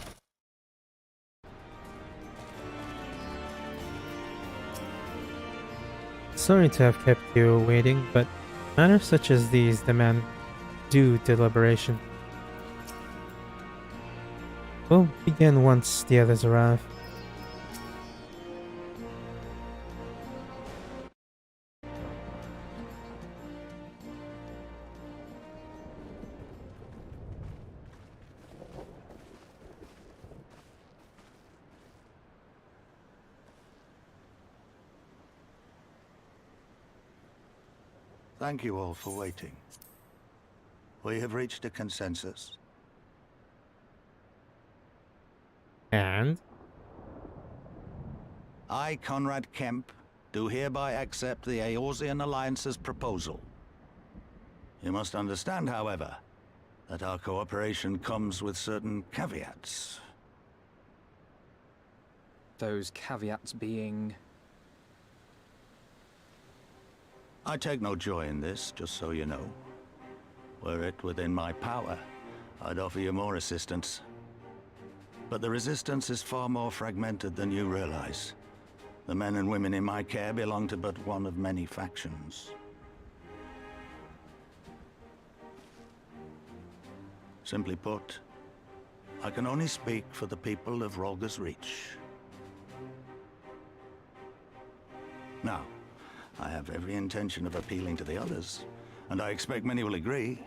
Sorry to have kept you waiting, but matters such as these demand due deliberation. We'll begin once the others arrive. Thank you all for waiting. We have reached a consensus. And I, Conrad Kemp, do hereby accept the Eorzean Alliance's proposal. You must understand, however, that our cooperation comes with certain caveats. Those caveats being... I take no joy in this, just so you know. Were it within my power, I'd offer you more assistance. But the Resistance is far more fragmented than you realize. The men and women in my care belong to but one of many factions. Simply put, I can only speak for the people of Rolga's Reach. Now, I have every intention of appealing to the others, and I expect many will agree,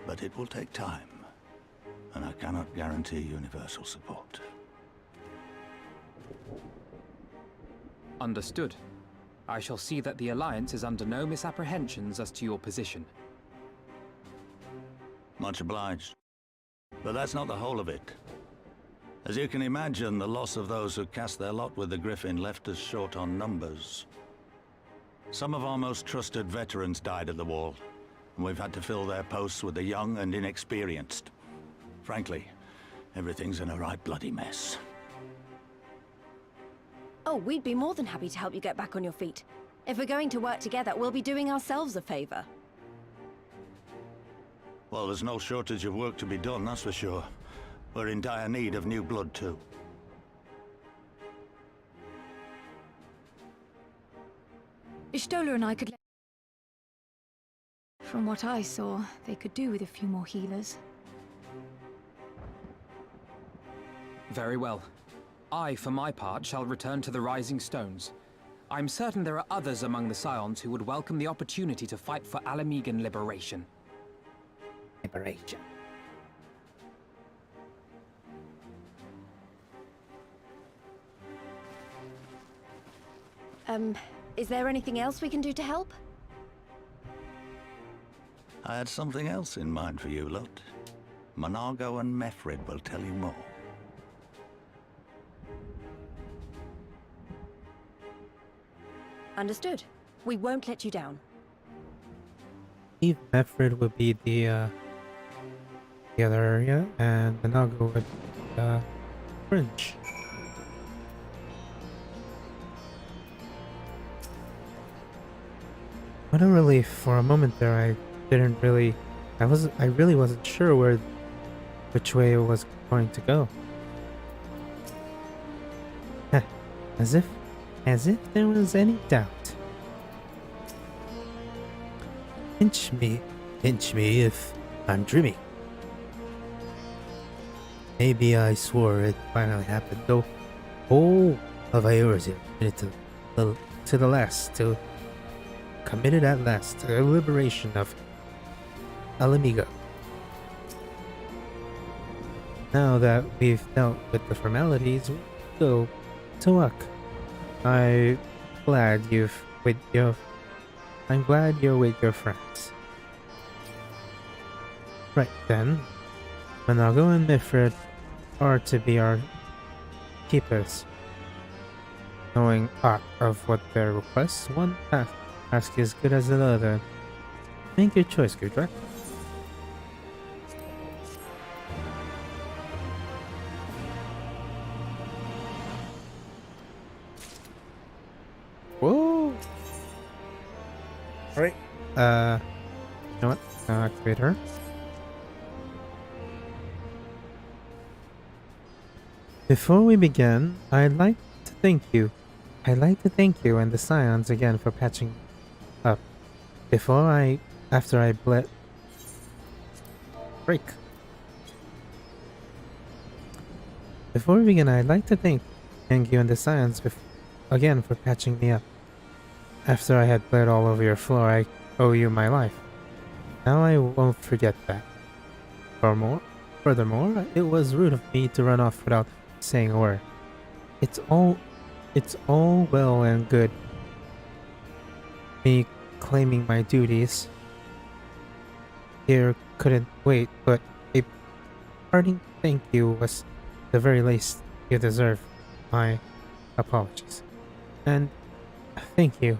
but it will take time, and I cannot guarantee universal support. Understood. I shall see that the Alliance is under no misapprehensions as to your position. Much obliged. But that's not the whole of it. As you can imagine, the loss of those who cast their lot with the Griffin left us short on numbers. Some of our most trusted veterans died at the wall, and we've had to fill their posts with the young and inexperienced. Frankly, everything's in a right bloody mess. Oh, we'd be more than happy to help you get back on your feet. If we're going to work together, we'll be doing ourselves a favor. Well, there's no shortage of work to be done, that's for sure. We're in dire need of new blood, too. Ishtola and I could... From what I saw, they could do with a few more healers. Very well. I, for my part, shall return to the Rising Stones. I'm certain there are others among the Scions who would welcome the opportunity to fight for Alamegan liberation. liberation. Is there anything else we can do to help? I had something else in mind for you, Lot. Monargo and Mefred will tell you more. Understood. We won't let you down. Eve Mefred would be the other area, and Manago would be fringe. What a relief. For a moment there, I really wasn't sure which way it was going to go. Heh, as if there was any doubt. Pinch me if I'm dreaming. Maybe I swore it finally happened, though. Whole of Eorzea to the last, to committed at last to the liberation of Alamigo. Now that we've dealt with the formalities, we go to work. I'm glad you're with your friends. Right then, Manago and Mifred are to be our keepers. Knowing aught of what their requests, one task is good as another. Make your choice, Gudrak. Whoa! Alright. You know what? I'll activate her. Before we begin, I'd like to thank you and the Scions again for patching up. After I break. Before we begin, I'd like to thank you and the Scions again for patching me up. After I had bled all over your floor, I owe you my life. Now I won't forget that. Furthermore, it was rude of me to run off without saying a word. It's all well and good me claiming my duties here couldn't wait, but a parting thank you was the very least you deserve. My apologies. And thank you.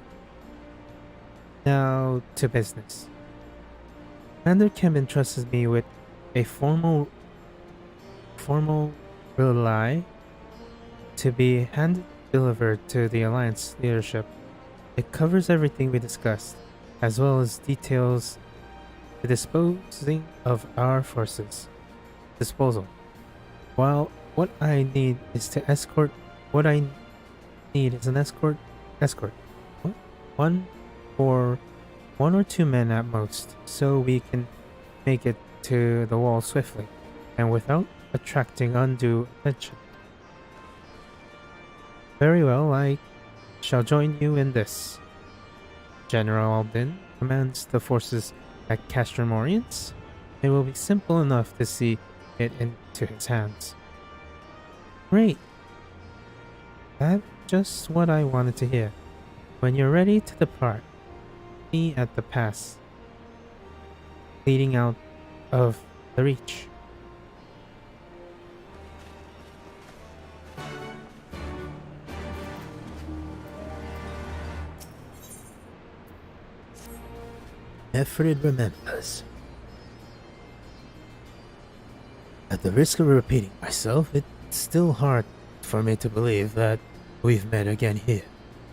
Now to business. Commander Kim entrusts me with a formal relay to be hand-delivered to the Alliance leadership. It covers everything we discussed, as well as details the disposing of our forces. Disposal. While what I need is an escort. What? One or two men at most, so we can make it to the wall swiftly, and without attracting undue attention. Very well, I shall join you in this. General Albin commands the forces at Castrum Orients. It will be simple enough to see it into his hands. Great. That's just what I wanted to hear. When you're ready to depart, me at the pass leading out of the Reach. Efred remembers. At the risk of repeating myself, it's still hard for me to believe that we've met again here,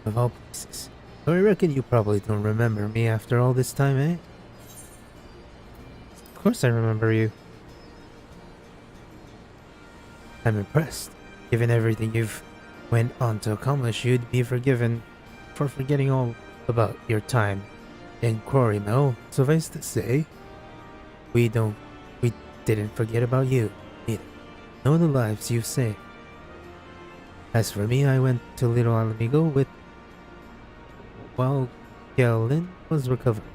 of all places. Though I reckon you probably don't remember me after all this time, eh? Of course I remember you. I'm impressed. Given everything you've went on to accomplish, you'd be forgiven for forgetting all about your time in Quarry Mill. Suffice to say, we didn't forget about you either. Nor the lives you've saved. As for me, I went to Little Alamigo while Galen was recovering.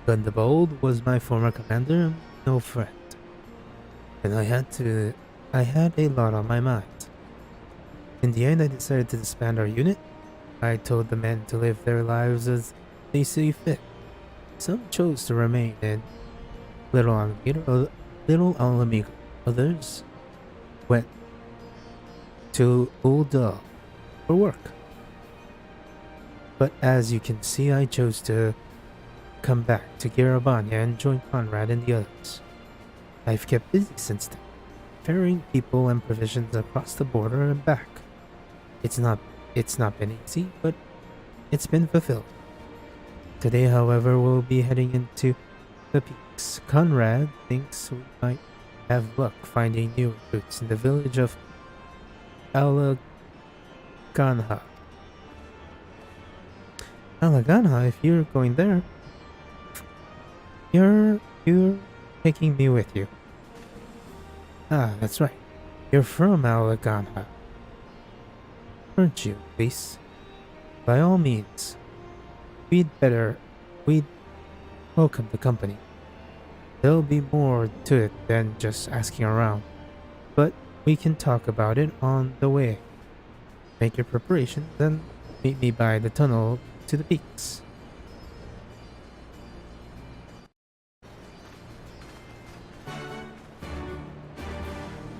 Gun the Bold was my former commander and no friend. And I had a lot on my mind. In the end, I decided to disband our unit. I told the men to live their lives as they see fit. Some chose to remain in Little Alamigo. Others went to Ul'dah for work. But as you can see, I chose to come back to Garabania and join Conrad and the others. I've kept busy since then, ferrying people and provisions across the border and back. It's not been easy, but it's been fulfilled. Today, however, we'll be heading into the peaks. Conrad thinks we might have luck finding new recruits in the village of Alaganha. Alaganha, if you're going there, you're taking me with you. Ah, that's right. You're from Alaganha, aren't you, Luis? By all means. We'd welcome the company. There'll be more to it than just asking around, but we can talk about it on the way. Make your preparations, then meet me by the tunnel to the peaks.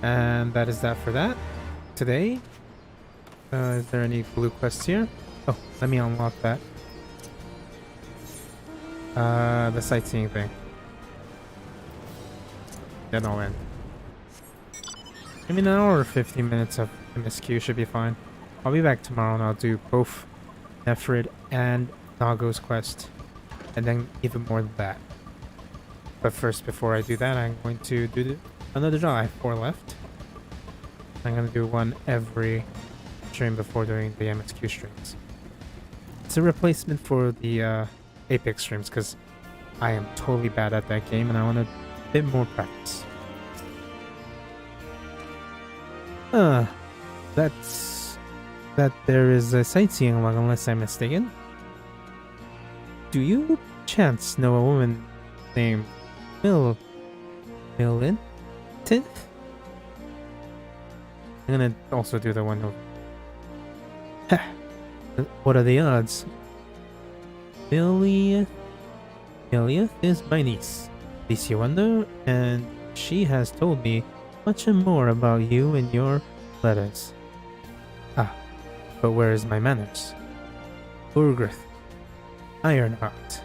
And that is that for that. Today, is there any blue quests here? Oh, let me unlock that. The sightseeing thing. Then I'll end. Maybe an hour or 15 minutes of MSQ should be fine. I'll be back tomorrow and I'll do both Nefrid and Nago's quest. And then even more than that. But first, before I do that, I'm going to do another job. I have 4 left. I'm going to do one every stream before doing the MSQ streams. It's a replacement for the Apex streams because I am totally bad at that game and I want a bit more practice. That there is a sightseeing log unless I'm mistaken. Do you chance know a woman named Milin? I'm gonna also do the one who... Ha! What are the odds? Miliath. Miliath is my niece, Lisa Wonder, and she has told me much more about you in your letters. Ah, but where is my manners? Urgrith, Ironheart.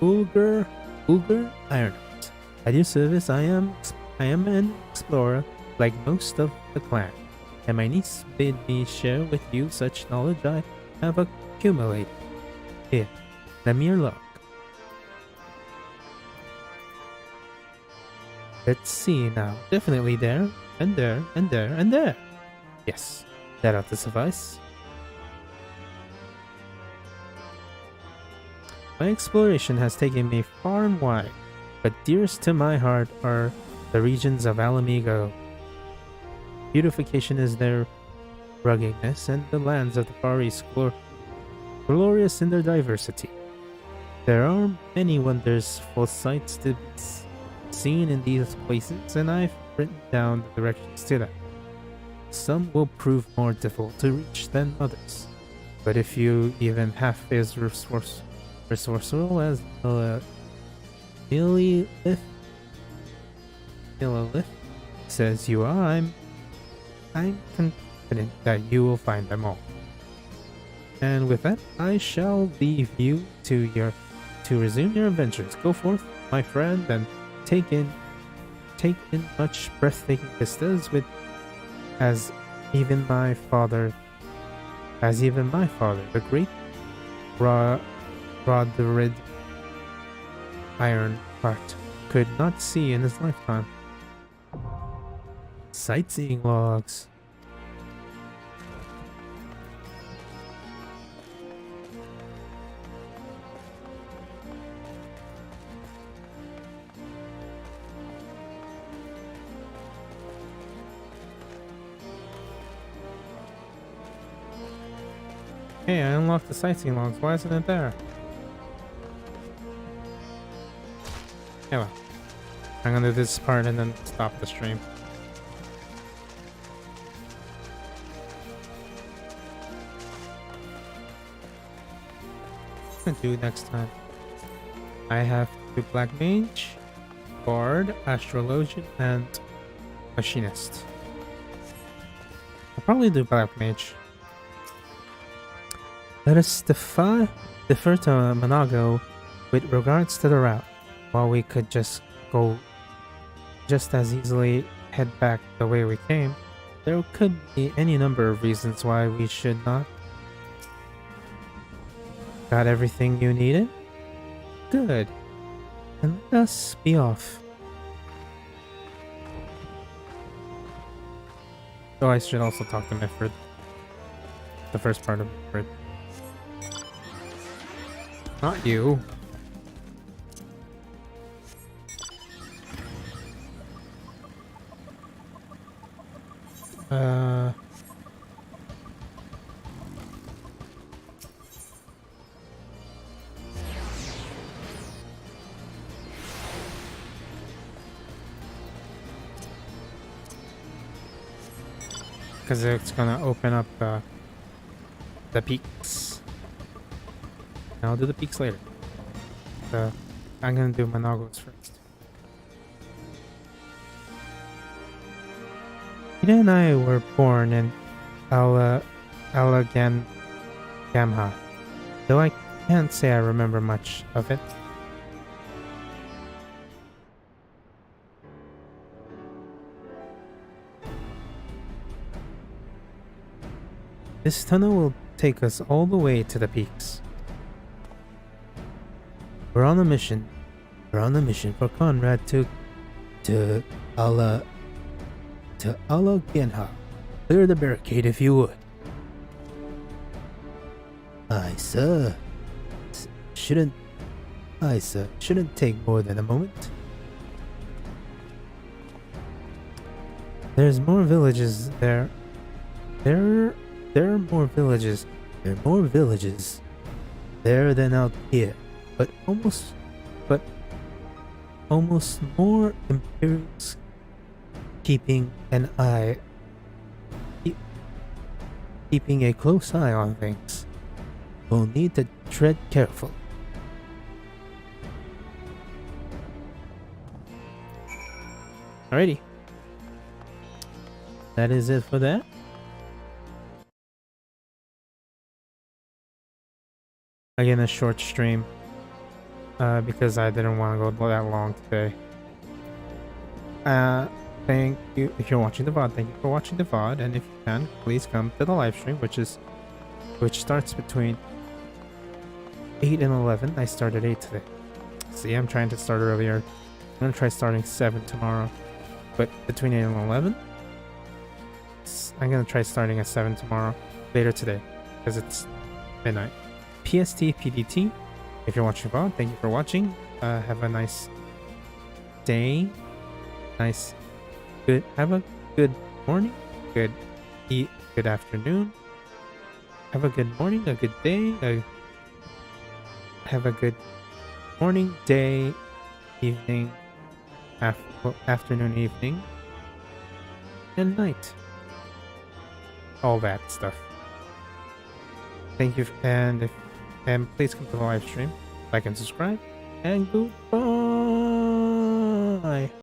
Ulger Ironheart. At your service, I am an explorer like most of the clan, and my niece bid me share with you such knowledge I have accumulated. Here, let me log. Let's see now. Definitely there, and there, and there, and there. Yes, that ought to suffice. My exploration has taken me far and wide, but dearest to my heart are the regions of Alamigo. Beautification is their ruggedness, and the lands of the Far East glorious in their diversity. There are many wonderful sights to be seen in these places, and I've written down the directions to them. Some will prove more difficult to reach than others, but if you even half as resourceful as Lilith says you are, I'm confident that you will find them all. And with that, I shall leave you to resume your adventures. Go forth, my friend, and take in much breathtaking vistas as even my father, the great Rodrid Ironheart, could not see in his lifetime. Sightseeing logs. Hey, I unlocked the sightseeing logs. Why isn't it there? Yeah, well, I'm gonna do this part and then stop the stream. What do next time? I have to do Black Mage, Bard, Astrologian, and Machinist. I'll probably do Black Mage. Let us defer to Monago with regards to the route, while we could just as easily head back the way we came. There could be any number of reasons why we should not. Got everything you needed? Good. And let us be off. Oh, I should also talk to Mifrid. The first part of Mifrid. Not you. Because it's gonna open up the peaks. And I'll do the peaks later. I'm gonna do Monogos first. Ida and I were born in Gamha, though I can't say I remember much of it. This tunnel will take us all the way to the peaks. We're on a mission. We're on a mission for Conrad to Genha. Clear the barricade if you would. Aye, sir. Shouldn't take more than a moment. There's more villages there. There are more villages. There are more villages there than out here, but almost more Imperials keeping a close eye on things. We'll need to tread careful Alrighty. That is it for that. Again, a short stream. Because I didn't want to go that long today. Thank you if you're watching the VOD. Thank you for watching the VOD, and if you can, please come to the live stream, which starts between 8 and 11. I started 8 today. See, I'm trying to start earlier. I'm gonna try starting 7 tomorrow, but between 8 and 11, I'm gonna try starting at 7 tomorrow, later today, because it's midnight. PST PDT. If you're watching VOD, thank you for watching. Have a nice day. Have a good morning. Good afternoon. Have a good morning. A good day. Have a good morning, day, evening, afternoon, evening, and night. All that stuff. Thank you, and please come to the live stream, like and subscribe, and goodbye.